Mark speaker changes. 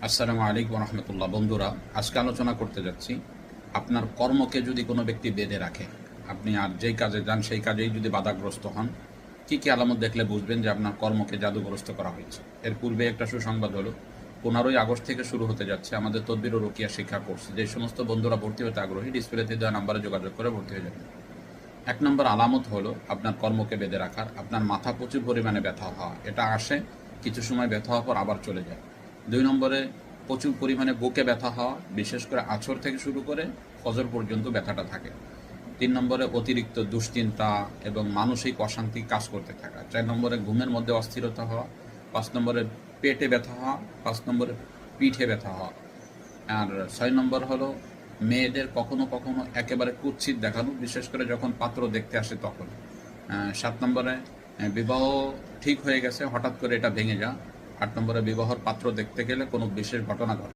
Speaker 1: আসসালামু আলাইকুম রহমতুল্লাহ। বন্ধুরা, আজকে আলোচনা করতে যাচ্ছি আপনার কর্মকে যদি কোনো ব্যক্তি বেঁধে রাখে, আপনি আর যেই কাজে যান সেই কাজেই যদি বাধাগ্রস্ত হন, কী কী আলামত দেখলে বুঝবেন যে আপনার কর্মকে জাদুগ্রস্ত করা হয়েছে। এর পূর্বে একটা সুসংবাদ হলো, 15ই আগস্ট থেকে শুরু হতে যাচ্ছে আমাদের তদবির ও রুকিয়া শিক্ষা কোর্স। যে সমস্ত বন্ধুরা ভর্তি হতে আগ্রহী, ডিসপ্লেতে দেওয়া নাম্বারে যোগাযোগ করে ভর্তি হয়ে যাবেন। 1 নম্বর আলামত হলো আপনার কর্মকে বেঁধে রাখার, আপনার মাথা প্রচুর পরিমাণে ব্যথা হওয়া। এটা আসে, কিছু সময় ব্যথা হওয়ার পর আবার চলে যায়। 2 নম্বরে প্রচুর পরিমাণে বুকে ব্যথা হওয়া, বিশেষ করে আঁচড় থেকে শুরু করে ফজর পর্যন্ত ব্যথাটা থাকে। 3 নম্বরে অতিরিক্ত দুশ্চিন্তা এবং মানসিক অশান্তি কাজ করতে থাকা। 4 নম্বরে ঘুমের মধ্যে অস্থিরতা হওয়া। 5 নম্বরে পেটে ব্যথা হওয়া। 5 নম্বরে পিঠে ব্যথা হওয়া। আর 6 নম্বর হলো মেয়েদের কখনো কখনো একেবারে কুৎসিত দেখানো, বিশেষ করে যখন পাত্র দেখতে আসে তখন। 7 নম্বরে বিবাহ ঠিক হয়ে গেছে, হঠাৎ করে এটা ভেঙে যা। 8 নম্বরে বিবাহর পাত্র দেখতে গেলে কোনো বিশেষ ঘটনা ঘটে।